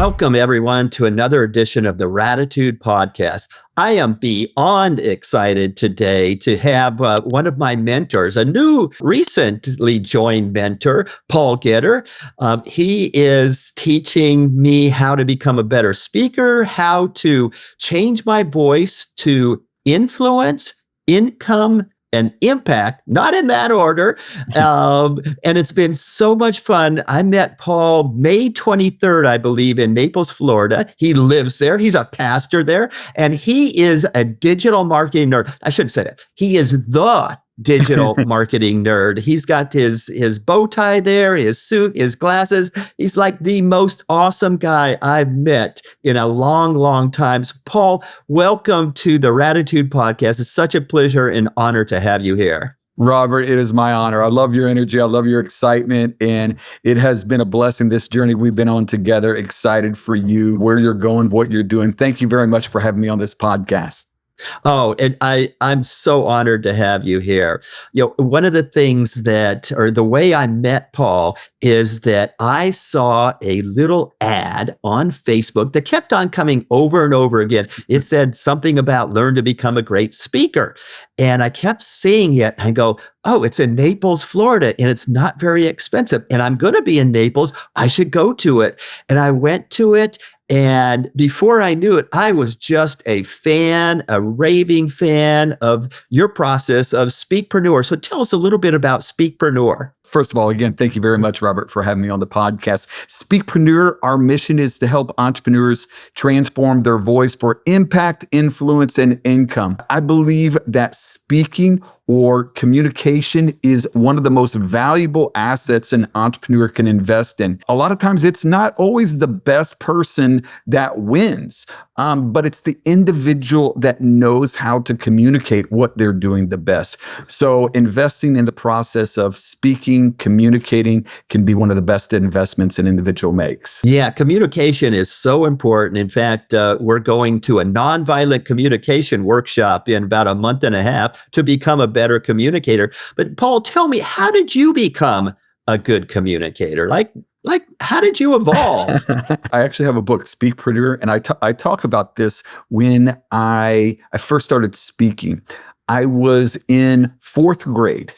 Welcome, everyone, to another edition of the Gratitude Podcast. I am beyond excited today to have one of my mentors, a new, recently joined mentor, Paul Getter. He is teaching me how to become a better speaker, how to change my voice to influence, income, and impact, not in that order. And it's been so much fun. I met Paul May 23rd, I believe, in Naples, Florida. He lives there. He's a pastor there. And he is a digital marketing nerd. I shouldn't say that. He is the digital marketing nerd. He's got his bow tie there, his suit, his glasses. He's like the most awesome guy I've met in a long, long time. So Paul, welcome to the Gratitude Podcast. It's such a pleasure and honor to have you here. Robert, it is my honor. I love your energy. I love your excitement. And it has been a blessing, this journey we've been on together. Excited for you, where you're going, what you're doing. Thank you very much for having me on this podcast. Oh, and I'm so honored to have you here. You know, one of the things or the way I met Paul is that I saw a little ad on Facebook that kept on coming over and over again. It said something about learn to become a great speaker. And I kept seeing it and I go, oh, it's in Naples, Florida, and it's not very expensive. And I'm going to be in Naples. I should go to it. And I went to it. And before I knew it, I was just a fan, a raving fan of your process of Speakpreneur. So tell us a little bit about Speakpreneur. First of all, again, thank you very much, Robert, for having me on the podcast. Speakpreneur, our mission is to help entrepreneurs transform their voice for impact, influence, and income. I believe that speaking or communication is one of the most valuable assets an entrepreneur can invest in. A lot of times it's not always the best person that wins, but it's the individual that knows how to communicate what they're doing the best. So investing in the process of speaking, communicating can be one of the best investments an individual makes. Yeah, communication is so important. In fact, we're going to a nonviolent communication workshop in about a month and a half to become a better communicator. But Paul, tell me, how did you become a good communicator? Like, how did you evolve? I actually have a book, Speakpreneur, and I talk about this when I first started speaking. I was in fourth grade.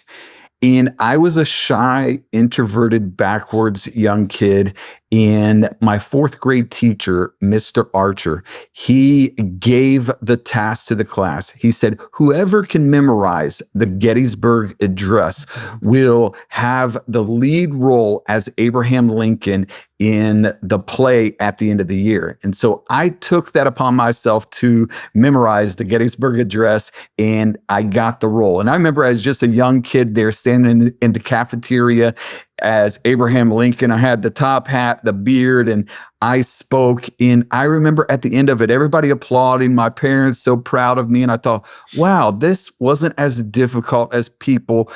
And I was a shy, introverted, backwards young kid. And my fourth grade teacher, Mr. Archer, he gave the task to the class. He said, whoever can memorize the Gettysburg Address will have the lead role as Abraham Lincoln in the play at the end of the year. And so I took that upon myself to memorize the Gettysburg Address, and I got the role. And I remember as just a young kid there standing in the cafeteria as Abraham Lincoln. I had the top hat, the beard, and I spoke. And I remember at the end of it, everybody applauding, my parents so proud of me. And I thought, wow, this wasn't as difficult as people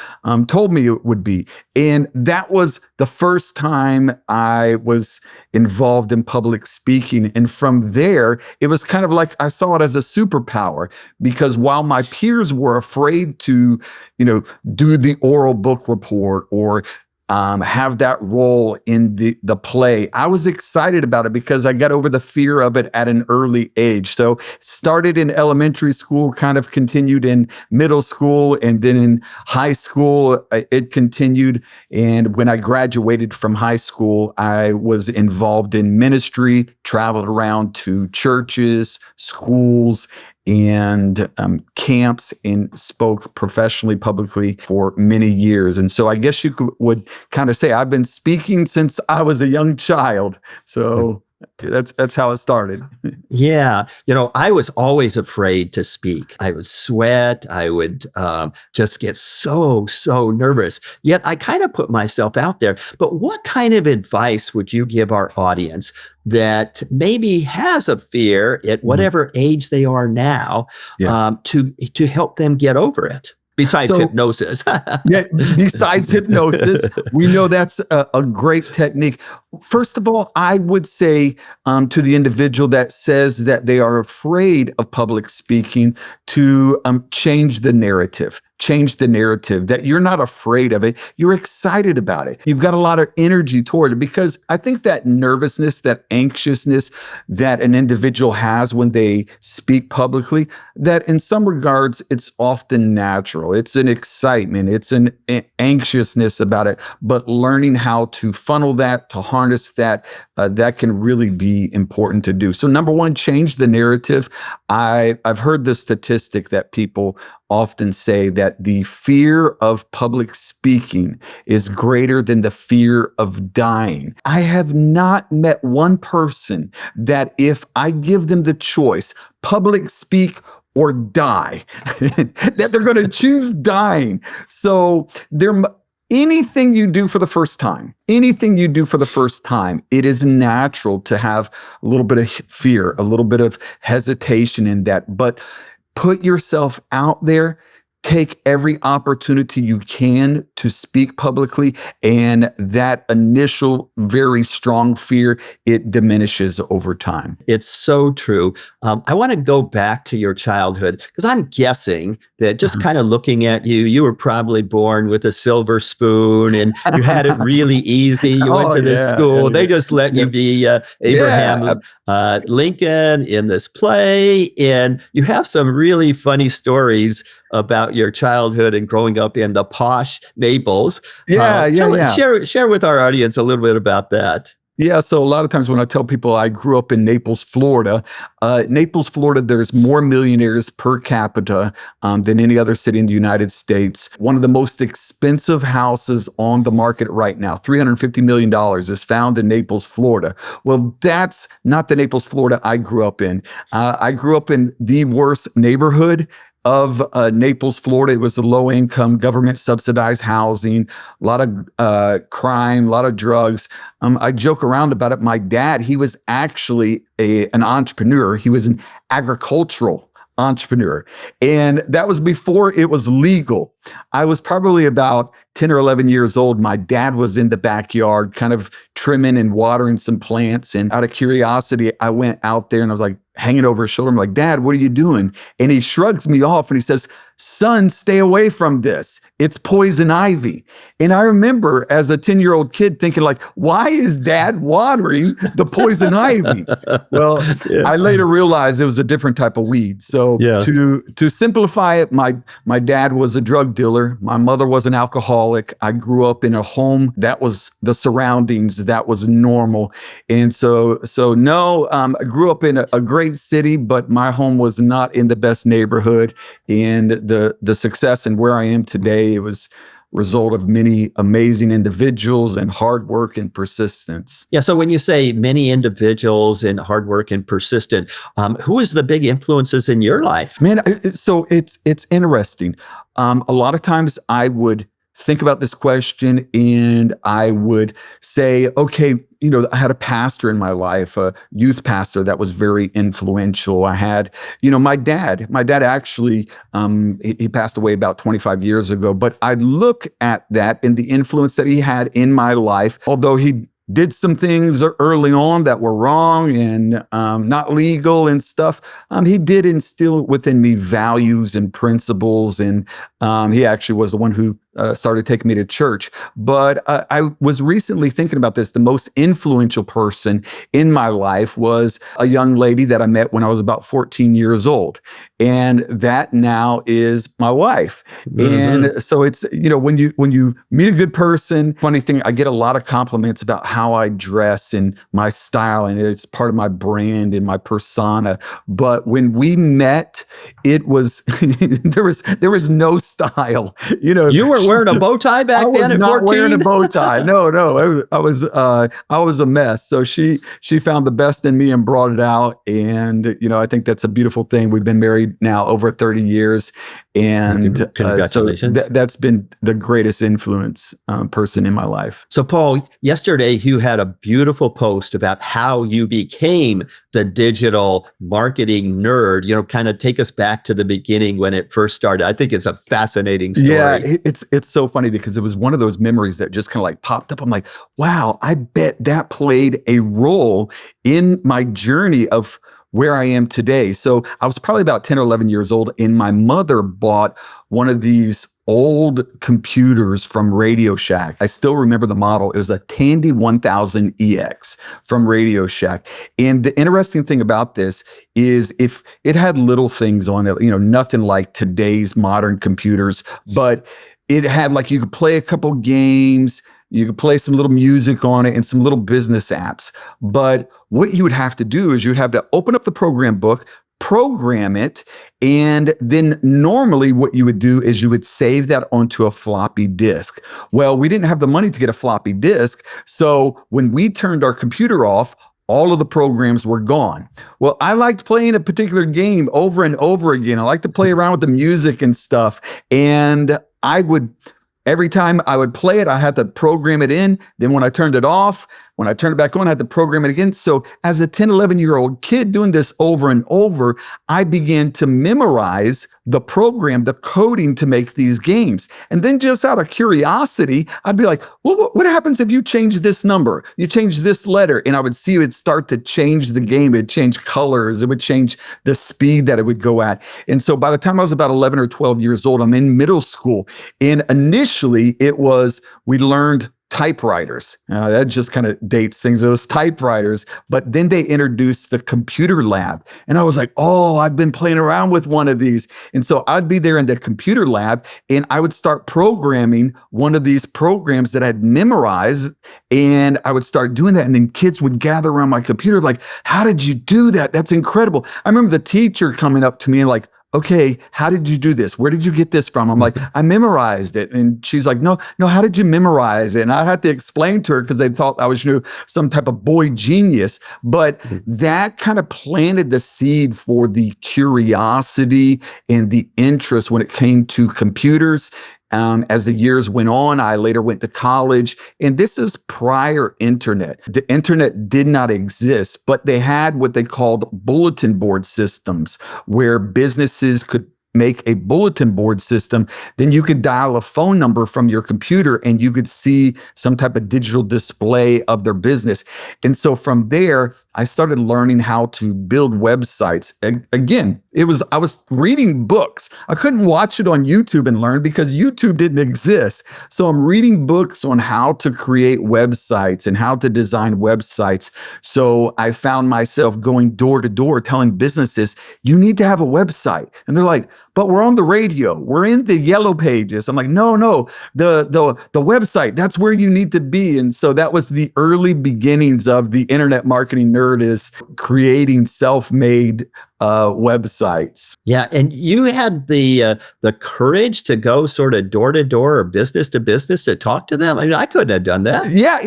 told me it would be. And that was the first time I was involved in public speaking. And from there, it was kind of like I saw it as a superpower, because while my peers were afraid to, do the oral book report or have that role in the play, I was excited about it because I got over the fear of it at an early age. So started in elementary school, kind of continued in middle school, and then in high school, it continued. And when I graduated from high school, I was involved in ministry, traveled around to churches, schools, and camps, and spoke professionally, publicly for many years. And so I guess you would kind of say I've been speaking since I was a young child. So that's how it started. Yeah. I was always afraid to speak. I would sweat. I would just get so nervous. Yet I kind of put myself out there. But what kind of advice would you give our audience that maybe has a fear at whatever age they are now, to help them get over it? Besides hypnosis. Besides hypnosis, we know that's a great technique. First of all, I would say to the individual that says that they are afraid of public speaking to change the narrative. change the narrative, that you're not afraid of it. You're excited about it. You've got a lot of energy toward it, because I think that nervousness, that anxiousness that an individual has when they speak publicly, that in some regards, it's often natural. It's an excitement. It's an anxiousness about it, but learning how to funnel that, to harness that, that can really be important to do. So number one, change the narrative. I've heard the statistic that people often say that the fear of public speaking is greater than the fear of dying. I have not met one person that if I give them the choice, public speak or die, that they're going to choose dying. So anything you do for the first time, it is natural to have a little bit of fear, a little bit of hesitation in that, but put yourself out there. Take every opportunity you can to speak publicly, and that initial very strong fear, it diminishes over time. It's so true. I want to go back to your childhood, because I'm guessing that just kind of looking at you, you were probably born with a silver spoon and you had it really easy. You went to this school. They just let you be Abraham Lincoln in this play. And you have some really funny stories about your childhood and growing up in the posh Naples. Share with our audience a little bit about that. Yeah, so a lot of times when I tell people I grew up in Naples, Florida, there's more millionaires per capita than any other city in the United States. One of the most expensive houses on the market right now, $350 million, is found in Naples, Florida. Well, that's not the Naples, Florida I grew up in. I grew up in the worst neighborhood of Naples, Florida. It was a low-income, government-subsidized housing, a lot of crime, a lot of drugs. I joke around about it. My dad, he was actually an entrepreneur. He was an agricultural entrepreneur. And that was before it was legal. I was probably about 10 or 11 years old. My dad was in the backyard kind of trimming and watering some plants. And out of curiosity, I went out there and I was like, hanging over his shoulder. I'm like, Dad, what are you doing? And he shrugs me off and he says, son, stay away from this. It's poison ivy. And I remember as a 10-year-old kid thinking like, why is Dad watering the poison ivy? Well, I later realized it was a different type of weed. So to simplify it, my dad was a drug dealer. My mother was an alcoholic. I grew up in a home that was the surroundings that was normal. And so no, I grew up in a great city, but my home was not in the best neighborhood. And the success and where I am today, it was a result of many amazing individuals and hard work and persistence. Yeah. So when you say many individuals and hard work and persistent, who is the big influences in your life? Man, so it's interesting. A lot of times I would think about this question and I would say, okay, I had a pastor in my life, a youth pastor that was very influential. I had, my dad actually, he passed away about 25 years ago, but I look at that and the influence that he had in my life, although he did some things early on that were wrong and not legal and stuff. He did instill within me values and principles, and he actually was the one who started taking me to church. But I was recently thinking about this. The most influential person in my life was a young lady that I met when I was about 14 years old. And that now is my wife. Mm-hmm. And so it's, when you meet a good person, funny thing, I get a lot of compliments about how I dress and my style, and it's part of my brand and my persona. But when we met, it was, there was no style. You were wearing a bow tie back then at 14? I was not wearing a bow tie. No. I was a mess. So she found the best in me and brought it out. And, I think that's a beautiful thing. We've been married now over 30 years. And congratulations. So that's been the greatest influence person in my life. So Paul, yesterday you had a beautiful post about how you became the digital marketing nerd. Kind of take us back to the beginning when it first started. I think it's a fascinating story. Yeah, it's so funny because it was one of those memories that just kind of like popped up. I'm like, wow, I bet that played a role in my journey of where I am today. So I was probably about 10 or 11 years old, and my mother bought one of these old computers from Radio Shack. I still remember the model. It was a Tandy 1000EX from Radio Shack. And the interesting thing about this is if it had little things on it, nothing like today's modern computers, but it had like you could play a couple games, you could play some little music on it and some little business apps. But what you would have to do is you'd have to open up the program book, program it, and then normally what you would do is you would save that onto a floppy disk. Well, we didn't have the money to get a floppy disk, so when we turned our computer off, all of the programs were gone. Well, I liked playing a particular game over and over again. I like to play around with the music and stuff, and every time I would play it, I had to program it in. Then when I turned it off, when I turned it back on, I had to program it again. So as a 10, 11-year-old kid doing this over and over, I began to memorize the program, the coding to make these games. And then just out of curiosity, I'd be like, well, what happens if you change this number? You change this letter? And I would see it would start to change the game. It'd change colors. It would change the speed that it would go at. And so by the time I was about 11 or 12 years old, I'm in middle school. And initially we learned typewriters. That just kind of dates things. It was typewriters, but then they introduced the computer lab. And I was like, oh, I've been playing around with one of these. And so I'd be there in the computer lab and I would start programming one of these programs that I'd memorized. And I would start doing that. And then kids would gather around my computer like, how did you do that? That's incredible. I remember the teacher coming up to me and like, okay, how did you do this? Where did you get this from? I'm like, I memorized it. And she's like, no, how did you memorize it? And I had to explain to her because they thought I was, some type of boy genius. But that kind of planted the seed for the curiosity and the interest when it came to computers. As the years went on, I later went to college, and this is prior internet. The internet did not exist, but they had what they called bulletin board systems where businesses could make a bulletin board system. Then you could dial a phone number from your computer and you could see some type of digital display of their business. And so from there, I started learning how to build websites. And again, I was reading books. I couldn't watch it on YouTube and learn because YouTube didn't exist. So I'm reading books on how to create websites and how to design websites. So I found myself going door to door telling businesses, you need to have a website. And they're like, but we're on the radio. We're in the yellow pages. I'm like, no, the website, that's where you need to be. And so that was the early beginnings of the internet marketing nerd, is creating self-made websites. Yeah, and you had the courage to go sort of door to door or business to business to talk to them. I mean, I couldn't have done that. Yeah,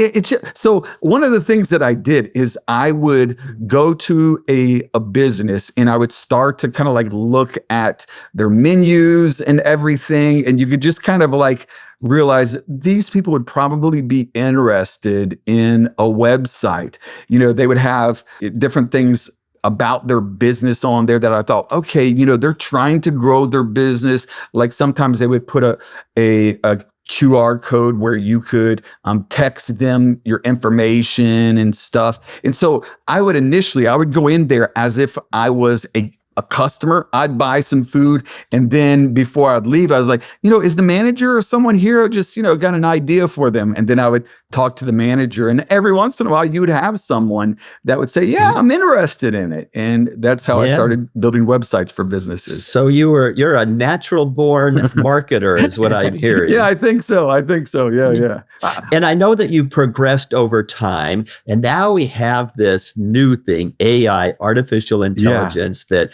so one of the things that I did is I would go to a business and I would start to kind of like look at their menus and everything, and you could just kind of like realize these people would probably be interested in a website. They would have different things about their business on there that I thought, okay, they're trying to grow their business. Like sometimes they would put a QR code where you could text them your information and stuff. And so I would go in there as if I was a customer. I'd buy some food. And then before I'd leave, I was like, is the manager or someone here? Just, got an idea for them. And then I would talk to the manager. And every once in a while, you would have someone that would say, yeah, I'm interested in it. And that's how I started building websites for businesses. So you're a natural born marketer is what I'm hearing. Yeah, I think so. Yeah. And I know that you progressed over time. And now we have this new thing, AI, artificial intelligence, that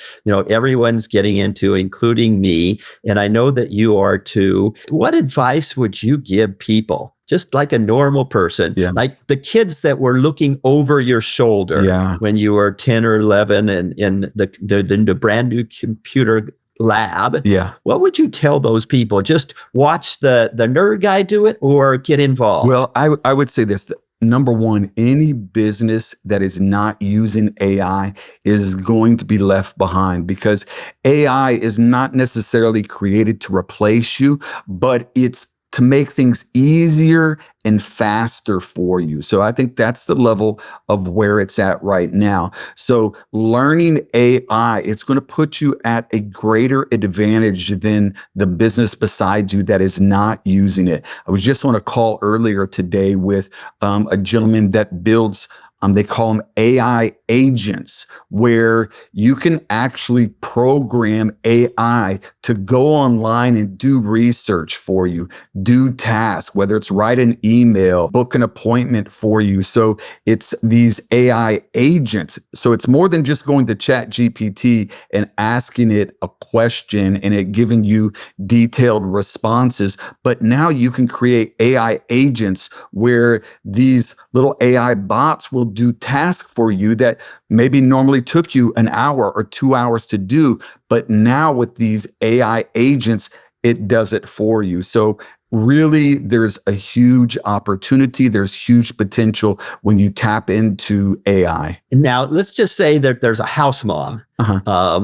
everyone's getting into, including me. And I know that you are too. What advice would you give people? Just like a normal person, like the kids that were looking over your shoulder when you were 10 or 11 and in the brand new computer lab. Yeah. What would you tell those people? Just watch the nerd guy do it or get involved? Well, I would say this. Number one, any business that is not using AI is going to be left behind, because AI is not necessarily created to replace you, but it's to make things easier and faster for you. So I think that's the level of where it's at right now. So learning AI, it's going to put you at a greater advantage than the business beside you that is not using it. I was just on a call earlier today with a gentleman that builds they call them AI agents, where you can actually program AI to go online and do research for you, do tasks, whether it's write an email, book an appointment for you. So it's these AI agents. So it's more than just going to ChatGPT and asking it a question and it giving you detailed responses. But now you can create AI agents where these little AI bots will do tasks for you that maybe normally took you an hour or 2 hours to do. But now with these AI agents, it does it for you. So really, there's a huge opportunity. There's huge potential when you tap into AI. Now, let's just say that there's a house mom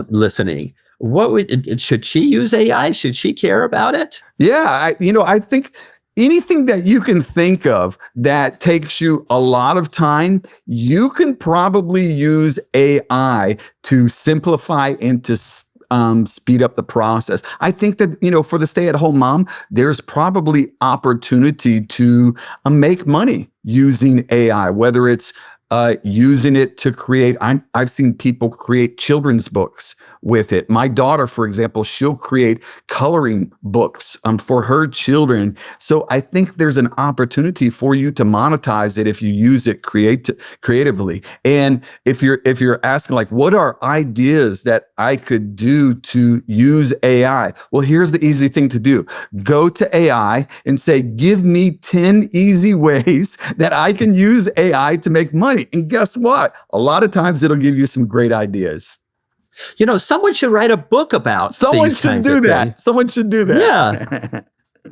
listening. Should she use AI? Should she care about it? Yeah, I think anything that you can think of that takes you a lot of time, you can probably use AI to simplify and to speed up the process. I think that, for the stay-at-home mom, there's probably opportunity to make money using AI, whether it's using it to create, I've seen people create children's books with it. My daughter, for example, she'll create coloring books for her children. So I think there's an opportunity for you to monetize it if you use it creatively. And if you're asking like, what are ideas that I could do to use AI? Well, here's the easy thing to do. Go to AI and say, give me 10 easy ways that I can use AI to make money. And guess what? A lot of times it'll give you some great ideas. Someone should write a book about Someone should do that. Someone should do that.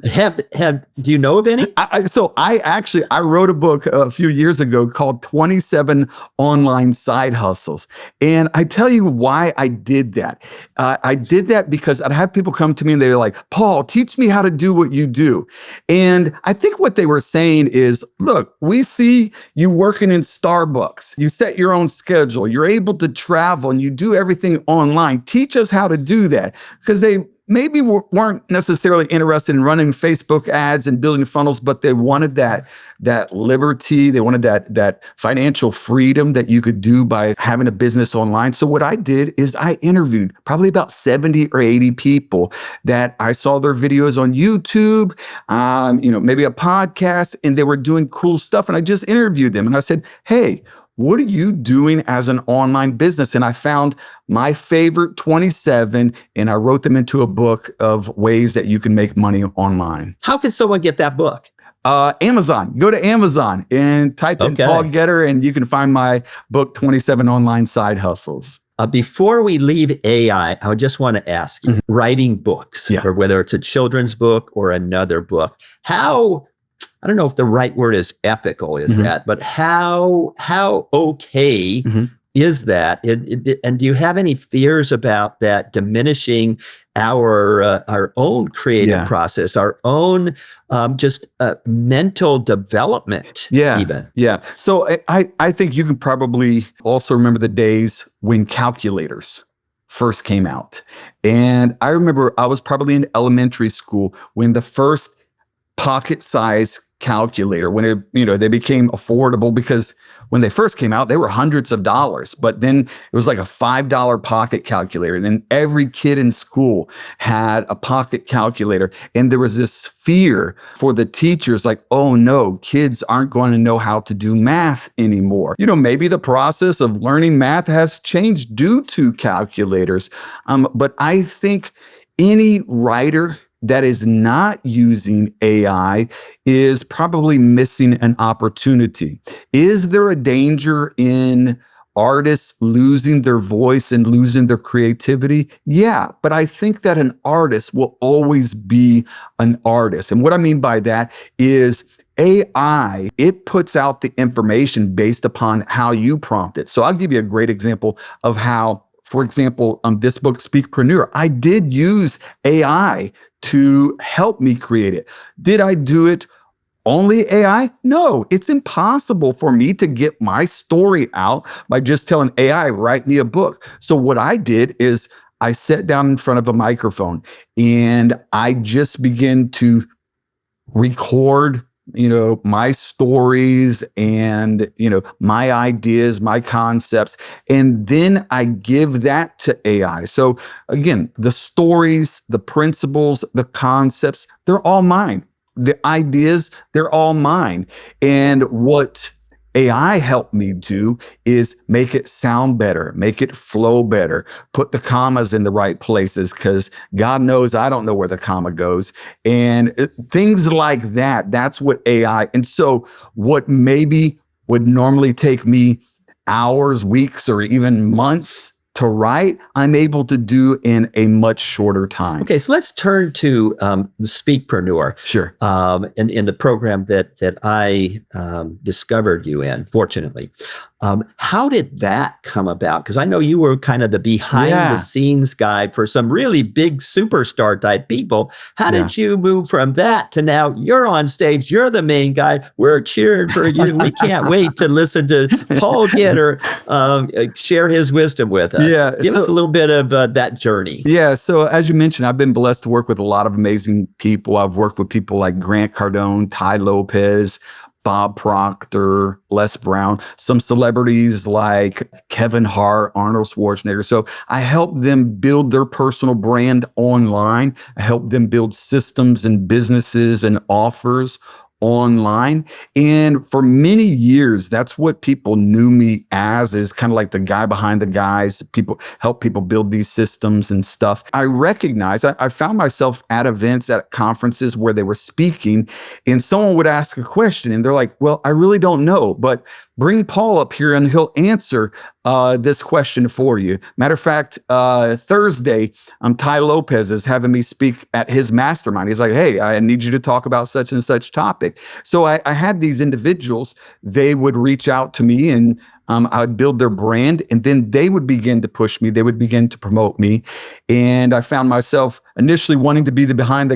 Yeah. Do you know of any? I wrote a book a few years ago called 27 Online Side Hustles. And I tell you why I did that. I did that because I'd have people come to me and they're like, Paul, teach me how to do what you do. And I think what they were saying is, look, we see you working in Starbucks. You set your own schedule. You're able to travel and you do everything online. Teach us how to do that. Because they maybe weren't necessarily interested in running Facebook ads and building funnels, but they wanted that liberty. They wanted that financial freedom that you could do by having a business online. So what I did is I interviewed probably about 70 or 80 people that I saw their videos on YouTube, maybe a podcast, and they were doing cool stuff. And I just interviewed them and I said, hey, what are you doing as an online business? And I found my favorite 27 and I wrote them into a book of ways that you can make money online. How can someone get that book? Amazon. Go to Amazon and type in Paul Getter and you can find my book, 27 Online Side Hustles. Before we leave AI, I just want to ask you, writing books, or whether it's a children's book or another book, I don't know if the right word is ethical, but how okay is that? And do you have any fears about that diminishing our own creative process, our own just mental development? Even. Yeah. So I think you can probably also remember the days when calculators first came out. And I remember I was probably in elementary school when the first pocket-sized calculator, when they became affordable, because when they first came out, they were hundreds of dollars, but then it was like a $5 pocket calculator. And then every kid in school had a pocket calculator. And there was this fear for the teachers, like, oh no, kids aren't going to know how to do math anymore. Maybe the process of learning math has changed due to calculators. But I think any writer that is not using AI is probably missing an opportunity. Is there a danger in artists losing their voice and losing their creativity? Yeah, but I think that an artist will always be an artist. And what I mean by that is AI, it puts out the information based upon how you prompt it. So I'll give you a great example of how for example, this book, Speakpreneur, I did use AI to help me create it. Did I do it only AI? No, it's impossible for me to get my story out by just telling AI, write me a book. So what I did is I sat down in front of a microphone and I just began to record, my stories and, my ideas, my concepts. And then I give that to AI. So again, the stories, the principles, the concepts, they're all mine. The ideas, they're all mine. And what AI helped me do is make it sound better, make it flow better, put the commas in the right places, because God knows I don't know where the comma goes. And things like that, that's what AI. And so what maybe would normally take me hours, weeks, or even months to write, I'm able to do in a much shorter time. Okay, so let's turn to the Speakpreneur. Sure. In the program that I discovered you in, fortunately. How did that come about? Because I know you were kind of the behind the scenes guy for some really big superstar type people. How did you move from that to now you're on stage, you're the main guy, we're cheering for you. We can't wait to listen to Paul Gitter share his wisdom with us. Yeah, Give us a little bit of that journey. Yeah, so as you mentioned, I've been blessed to work with a lot of amazing people. I've worked with people like Grant Cardone, Ty Lopez, Bob Proctor, Les Brown, some celebrities like Kevin Hart, Arnold Schwarzenegger. So I help them build their personal brand online. I help them build systems and businesses and offers online. And for many years, that's what people knew me as, is kind of like the guy behind the guys. People help people build these systems and stuff. I recognize I found myself at events, at conferences where they were speaking, and someone would ask a question and they're like, well, I really don't know, but bring Paul up here and he'll answer this question for you. Matter of fact, Thursday, Ty Lopez is having me speak at his mastermind. He's like, hey, I need you to talk about such and such topic. So I had these individuals, they would reach out to me and I would build their brand, and then they would begin to push me. They would begin to promote me. And I found myself initially wanting to be the behind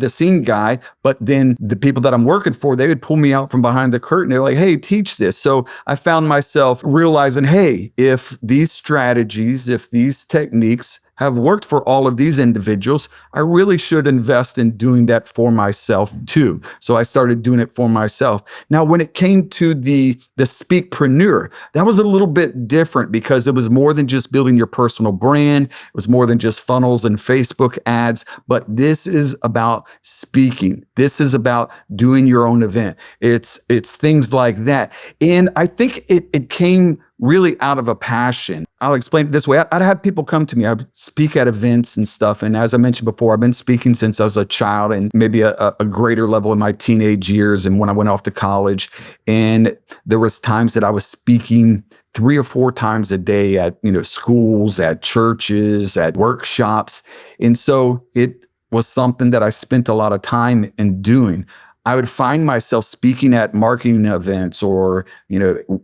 the scene guy, but then the people that I'm working for, they would pull me out from behind the curtain. They're like, hey, teach this. So I found myself realizing, hey, if these strategies, if these techniques have worked for all of these individuals, I really should invest in doing that for myself too. So I started doing it for myself. Now, when it came to the Speakpreneur, that was a little bit different because it was more than just building your personal brand. It was more than just funnels and Facebook ads, but this is about speaking. This is about doing your own event. It's things like that. And I think it came really out of a passion. I'll explain it this way. I'd have people come to me. I would speak at events and stuff. And as I mentioned before, I've been speaking since I was a child and maybe a greater level in my teenage years and when I went off to college. And there was times that I was speaking 3 or 4 times a day at, schools, at churches, at workshops. And so it was something that I spent a lot of time in doing. I would find myself speaking at marketing events or,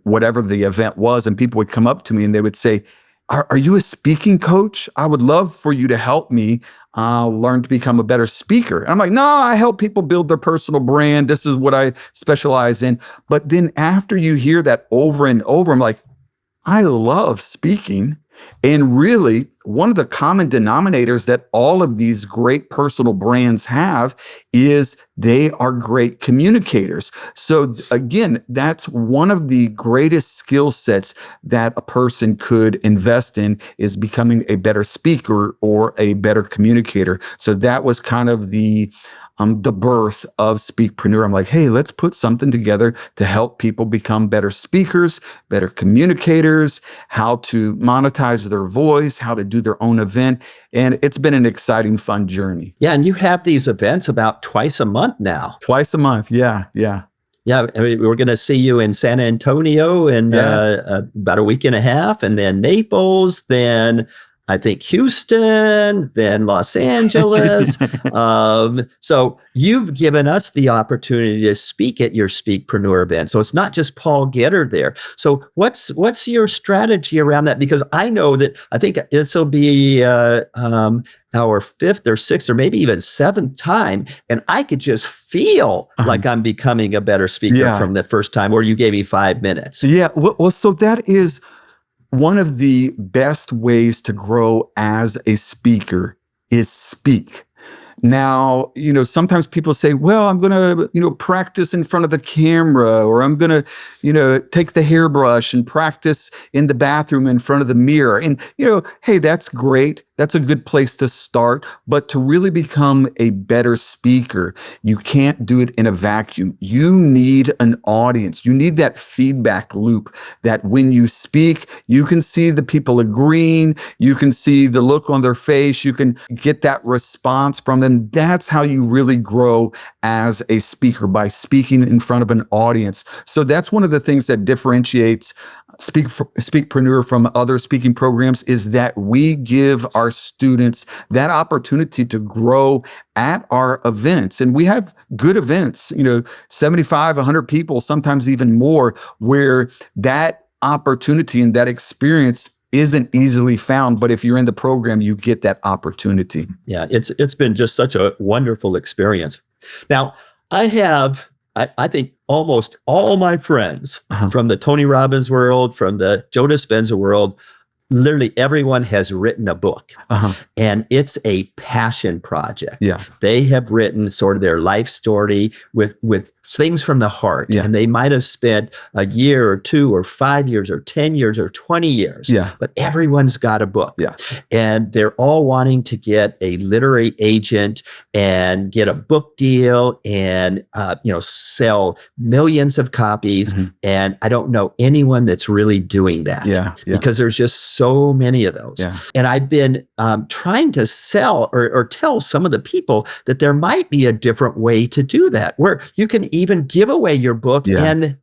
whatever the event was, and people would come up to me and they would say, are you a speaking coach? I would love for you to help me learn to become a better speaker. And I'm like, no, I help people build their personal brand. This is what I specialize in. But then after you hear that over and over, I'm like, I love speaking. And really, one of the common denominators that all of these great personal brands have is they are great communicators. So again, that's one of the greatest skill sets that a person could invest in, is becoming a better speaker or a better communicator. So that was kind of the birth of Speakpreneur. I'm like, hey, let's put something together to help people become better speakers, better communicators, how to monetize their voice, how to do their own event. And it's been an exciting, fun journey. Yeah, and you have these events about twice a month now. Twice a month, yeah. Yeah, I mean, we're going to see you in San Antonio in about a week and a half, and then Naples, then I think Houston, then Los Angeles. So you've given us the opportunity to speak at your Speakpreneur event. So it's not just Paul Getter there. So what's your strategy around that? Because I know that I think this will be our fifth or sixth or maybe even seventh time, and I could just feel like I'm becoming a better speaker from the first time, or you gave me 5 minutes. Yeah. Well, so that is one of the best ways to grow as a speaker is speak. Now, sometimes people say, well, I'm going to, practice in front of the camera, or I'm going to, take the hairbrush and practice in the bathroom in front of the mirror. And, hey, that's great. That's a good place to start. But to really become a better speaker, you can't do it in a vacuum. You need an audience. You need that feedback loop that when you speak, you can see the people agreeing. You can see the look on their face. You can get that response from them. That's how you really grow as a speaker, by speaking in front of an audience. So that's one of the things that differentiates Speakpreneur from other speaking programs, is that we give our students that opportunity to grow at our events. And we have good events, 75, 100 people, sometimes even more, where that opportunity and that experience isn't easily found. But if you're in the program, you get that opportunity. Yeah, it's been just such a wonderful experience. Now, I think almost all my friends from the Tony Robbins world, from the Joe Dispenza world, literally everyone has written a book, and it's a passion project. Yeah. They have written sort of their life story with things from the heart, and they might have spent a year or 2 or 5 years or 10 years or 20 years, but everyone's got a book, and they're all wanting to get a literary agent and get a book deal and sell millions of copies. And I don't know anyone that's really doing that, because there's just so many of those. And I've been trying to sell or tell some of the people that there might be a different way to do that, where you can even give away your book and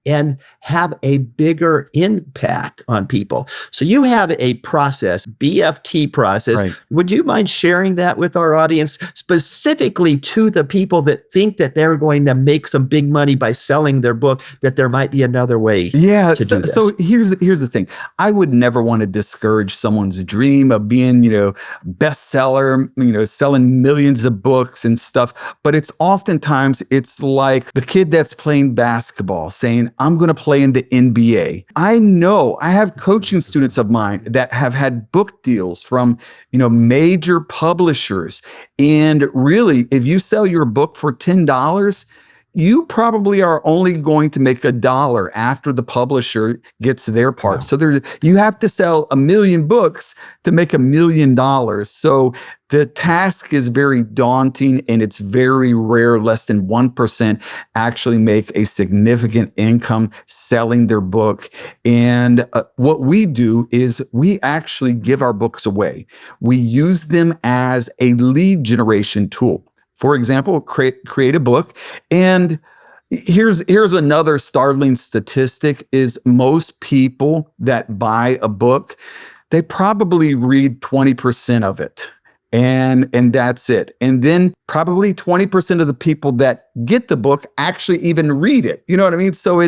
have a bigger impact on people. So you have a process, BFT process. Right. Would you mind sharing that with our audience, specifically to the people that think that they're going to make some big money by selling their book, that there might be another way to do this? So here's the thing. I would never want to discourage someone's dream of being, bestseller, selling millions of books and stuff. But it's like the kid that's playing basketball saying, I'm going to play in the NBA. I have coaching students of mine that have had book deals from, major publishers. And really, if you sell your book for $10, you probably are only going to make $1 after the publisher gets their part. So you have to sell 1 million books to make $1 million. So the task is very daunting, and it's very rare. Less than 1% actually make a significant income selling their book. And what we do is we actually give our books away. We use them as a lead generation tool. For example, create a book. And here's another startling statistic: is most people that buy a book, they probably read 20% of it. And that's it. And then probably 20% of the people that get the book actually even read it. You know what I mean? So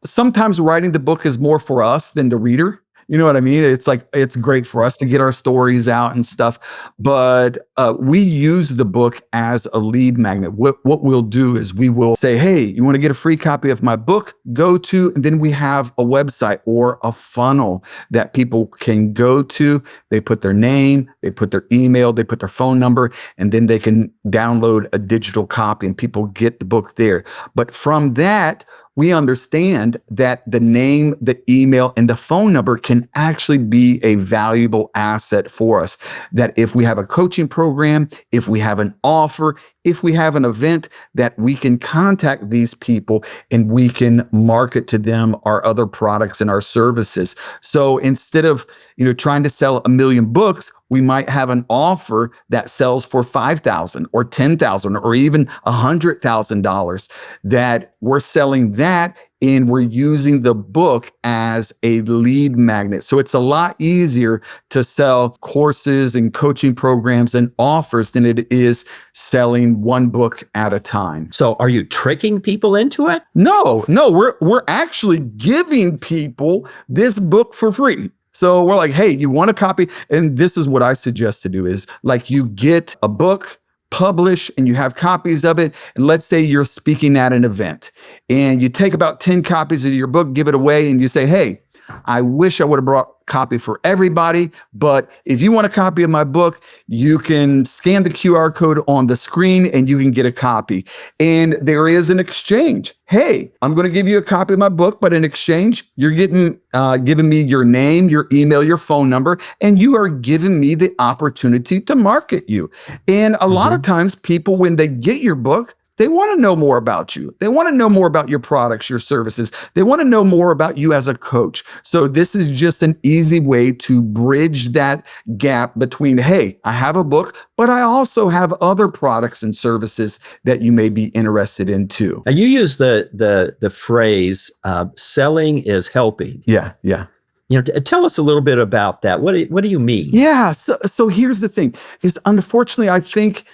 sometimes writing the book is more for us than the reader. You know what I mean? It's like, it's great for us to get our stories out and stuff, but we use the book as a lead magnet. What we'll do is we will say, hey, you want to get a free copy of my book? Go to, and then we have a website or a funnel that people can go to. They put their name, they put their email, they put their phone number, and then they can download a digital copy and people get the book there. But from that, we understand that the name, the email, and the phone number can actually be a valuable asset for us. That if we have a coaching program, if we have an offer, if we have an event, that we can contact these people and we can market to them our other products and our services. So instead of, trying to sell 1 million books, we might have an offer that sells for $5,000 or $10,000 or even $100,000, that we're selling that. and we're using the book as a lead magnet. So it's a lot easier to sell courses and coaching programs and offers than it is selling one book at a time. So are you tricking people into it? No, we're actually giving people this book for free. So we're like, hey, you want a copy? And this is what I suggest to do is like you get a book, publish, and you have copies of it. And let's say you're speaking at an event and you take about 10 copies of your book, give it away, and you say, hey, I wish I would have brought a copy for everybody, but if you want a copy of my book, you can scan the QR code on the screen and you can get a copy. And there is an exchange. Hey, I'm going to give you a copy of my book, but in exchange, you're giving me your name, your email, your phone number, and you are giving me the opportunity to market you. And a lot of times people, when they get your book, they want to know more about you. They want to know more about your products, your services. They want to know more about you as a coach. So this is just an easy way to bridge that gap between, hey, I have a book, but I also have other products and services that you may be interested in too. Now you use the phrase, selling is helping. Yeah. Tell us a little bit about that. What do you mean? Yeah. So here's the thing is, unfortunately, I think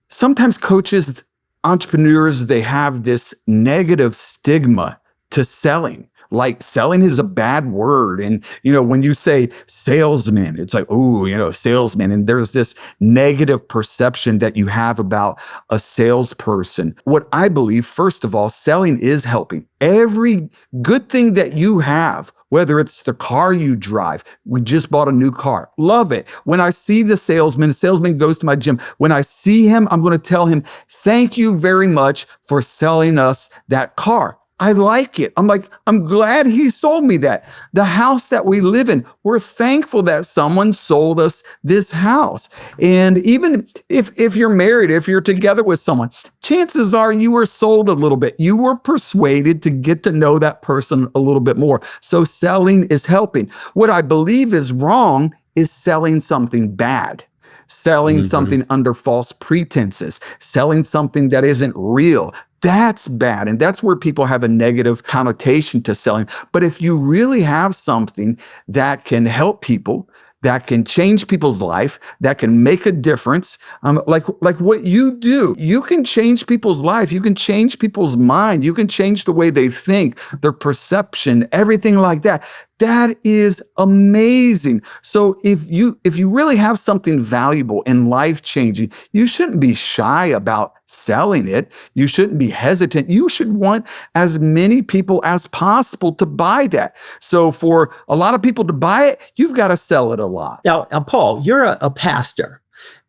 sometimes coaches, entrepreneurs, they have this negative stigma to selling. Like selling is a bad word. And, when you say salesman, it's like, oh, salesman. And there's this negative perception that you have about a salesperson. What I believe, first of all, selling is helping. Every good thing that you have, whether it's the car you drive, we just bought a new car, love it. When I see the salesman goes to my gym. When I see him, I'm going to tell him, thank you very much for selling us that car. I like it. I'm glad he sold me that. The house that we live in, we're thankful that someone sold us this house. And even if you're married, if you're together with someone, chances are you were sold a little bit. You were persuaded to get to know that person a little bit more. So selling is helping. What I believe is wrong is selling something bad. Selling something under false pretenses, selling something that isn't real. That's bad. And that's where people have a negative connotation to selling. But if you really have something that can help people, that can change people's life, that can make a difference, like what you do, you can change people's life. You can change people's mind. You can change the way they think, their perception, everything like that. That is amazing. So if you really have something valuable and life-changing, you shouldn't be shy about selling it. You shouldn't be hesitant. You should want as many people as possible to buy that. So for a lot of people to buy it, you've got to sell it a lot. Now Paul, you're a pastor.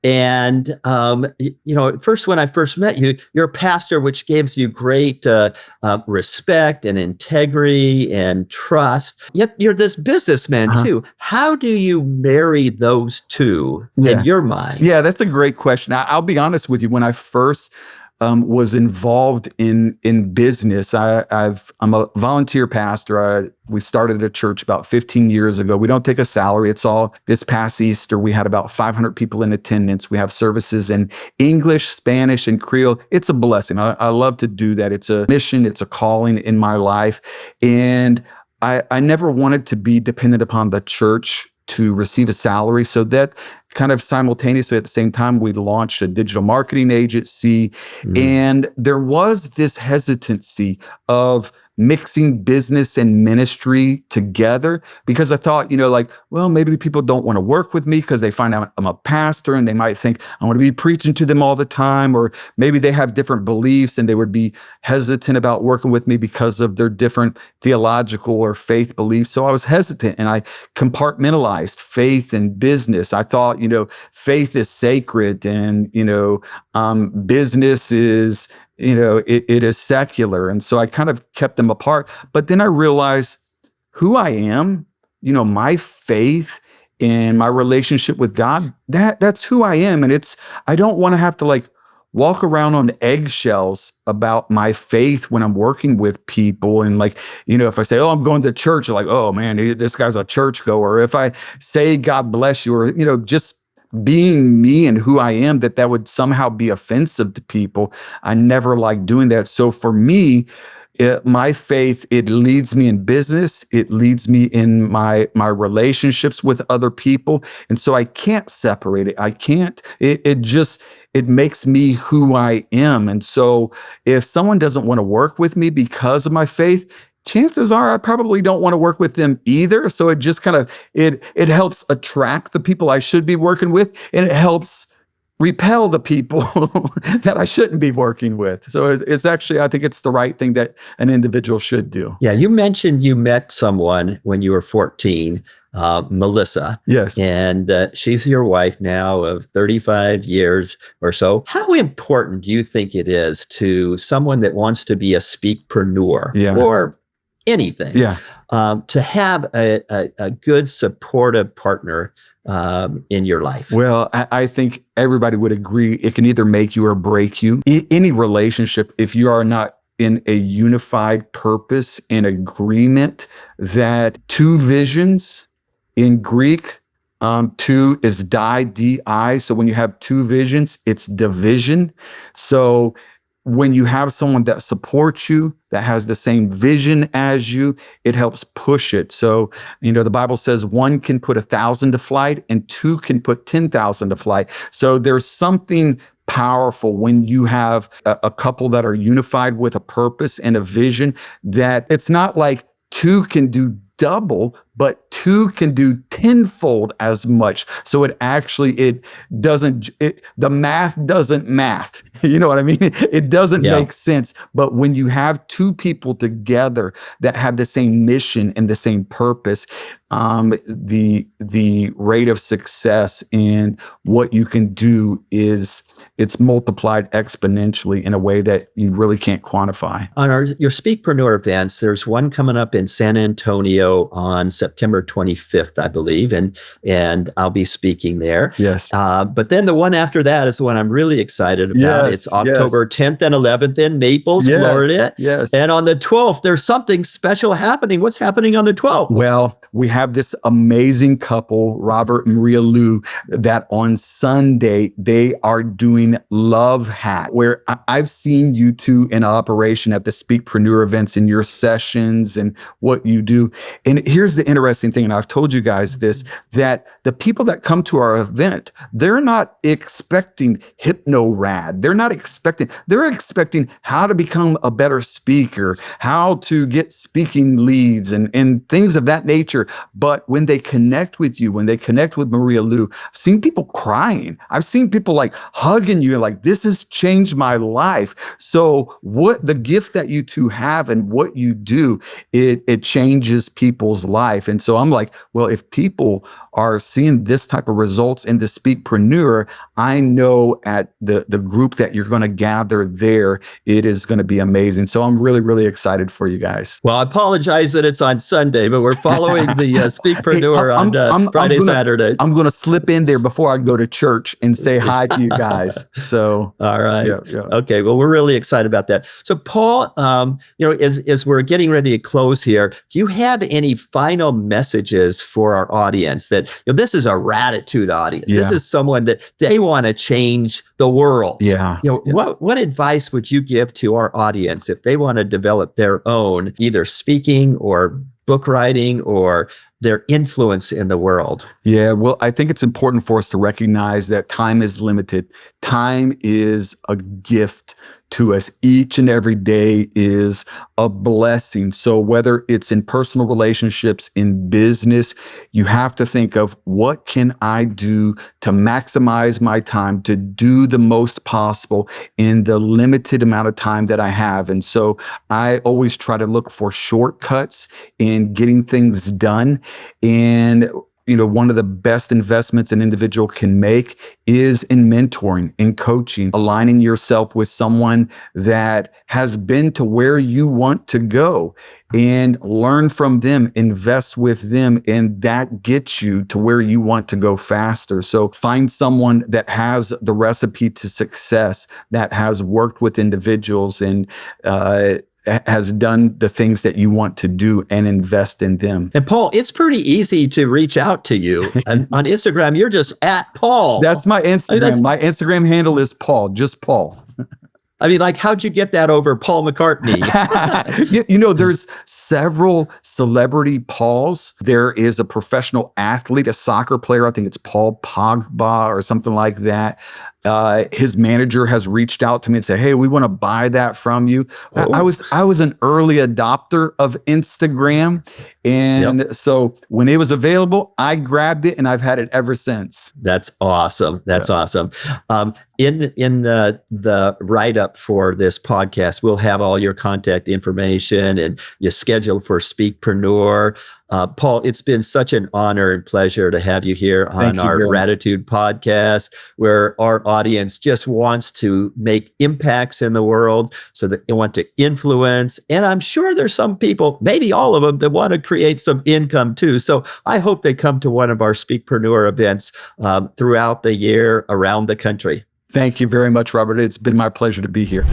And, first, when I first met you, you're a pastor, which gives you great respect and integrity and trust. Yet you're this businessman too. How do you marry those two in your mind? Yeah, that's a great question. I'll be honest with you. When I first was involved in business, I'm a volunteer pastor. We started a church about 15 years ago. We don't take a salary. It's all this past Easter. We had about 500 people in attendance. We have services in English, Spanish, and Creole. It's a blessing. I love to do that. It's a mission. It's a calling in my life. And I never wanted to be dependent upon the church to receive a salary. So that kind of simultaneously at the same time, we launched a digital marketing agency. And there was this hesitancy of mixing business and ministry together because I thought, maybe people don't want to work with me because they find out I'm a pastor and they might think I want to be preaching to them all the time, or maybe they have different beliefs and they would be hesitant about working with me because of their different theological or faith beliefs. So I was hesitant and I compartmentalized faith and business. I thought, faith is sacred and, business is it is secular. And so I kind of kept them apart. But then I realized who I am, my faith and my relationship with God, that's who I am. And I don't want to have to walk around on eggshells about my faith when I'm working with people. And if I say, I'm going to church, they're like, oh man, this guy's a churchgoer. Or if I say, God bless you, or, just being me and who I am, that would somehow be offensive to people. I never like doing that. So for me, my faith, it leads me in business. It leads me in my relationships with other people. And so I can't separate it. I can't, it makes me who I am. And so if someone doesn't want to work with me because of my faith, chances are I probably don't want to work with them either. So it just kind of, it helps attract the people I should be working with, and it helps repel the people that I shouldn't be working with. So it's actually, I think it's the right thing that an individual should do. Yeah, you mentioned you met someone when you were 14, Melissa. Yes. And she's your wife now of 35 years or so. How important do you think it is to someone that wants to be a speakpreneur or anything, to have a good supportive partner in your life? Well, I think everybody would agree it can either make you or break you. Any relationship, if you are not in a unified purpose and agreement that two visions in Greek, two is di. So when you have two visions, it's division. So when you have someone that supports you, that has the same vision as you, it helps push it. So, the Bible says one can put 1,000 to flight and two can put 10,000 to flight. So there's something powerful when you have a couple that are unified with a purpose and a vision, that it's not like two can do double, but two can do tenfold as much. So the math doesn't math. You know what I mean? It doesn't make sense. But when you have two people together that have the same mission and the same purpose, the rate of success and what you can do it's multiplied exponentially in a way that you really can't quantify. On your Speakpreneur events, there's one coming up in San Antonio on September 25th, I believe, and I'll be speaking there. Yes. But then the one after that is the one I'm really excited about. Yes, it's October 10th and 11th in Naples, Florida. Yes. And on the 12th, there's something special happening. What's happening on the 12th? Well, we have this amazing couple, Robert and Maria Lou, that on Sunday, they are doing Love Hack, where I've seen you two in operation at the Speakpreneur events in your sessions and what you do. And here's the interesting thing, and I've told you guys this, that the people that come to our event, they're not expecting hypno-rad. They're expecting how to become a better speaker, how to get speaking leads and things of that nature. But when they connect with you, when they connect with Maria Lou, I've seen people crying. I've seen people like hugging you, like, this has changed my life. So what the gift that you two have and what you do, it changes people's life. And so I'm like, well, if people are seeing this type of results in the Speakpreneur, I know at the group that you're going to gather there, it is going to be amazing. So I'm really, really excited for you guys. Well, I apologize that it's on Sunday, but we're following the Speakpreneur on Friday, Saturday. I'm going to slip in there before I go to church and say hi to you guys. So, all right. Yeah. Okay. Well, we're really excited about that. So, Paul, as we're getting ready to close here, do you have any final messages for our audience that, this is a Ratitude audience. This is someone that they want to change the world. What advice would you give to our audience if they want to develop their own, either speaking or book writing or their influence in the world? Yeah, well, I think it's important for us to recognize that time is limited. Time is a gift to us. Each and every day is a blessing. So whether it's in personal relationships, in business, you have to think of, what can I do to maximize my time, to do the most possible in the limited amount of time that I have. And so I always try to look for shortcuts in getting things done. And one of the best investments an individual can make is in mentoring, in coaching, aligning yourself with someone that has been to where you want to go, and learn from them, invest with them, and that gets you to where you want to go faster. So find someone that has the recipe to success, that has worked with individuals and has done the things that you want to do and invest in them. And Paul, it's pretty easy to reach out to you. And on Instagram, you're just at Paul. That's my Instagram. My Instagram handle is Paul, just Paul. I mean, like, how'd you get that over Paul McCartney? There's several celebrity Pauls. There is a professional athlete, a soccer player. I think it's Paul Pogba or something like that. His manager has reached out to me and said, "Hey, we want to buy that from you." Oh. I was an early adopter of Instagram. And so when it was available, I grabbed it and I've had it ever since. That's awesome. That's awesome. In the write-up for this podcast, we'll have all your contact information and your schedule for Speakpreneur. Paul, it's been such an honor and pleasure to have you here on our Gratitude podcast, where our audience just wants to make impacts in the world, so that they want to influence. And I'm sure there's some people, maybe all of them, that want to create some income too. So I hope they come to one of our Speakpreneur events throughout the year around the country. Thank you very much, Robert. It's been my pleasure to be here.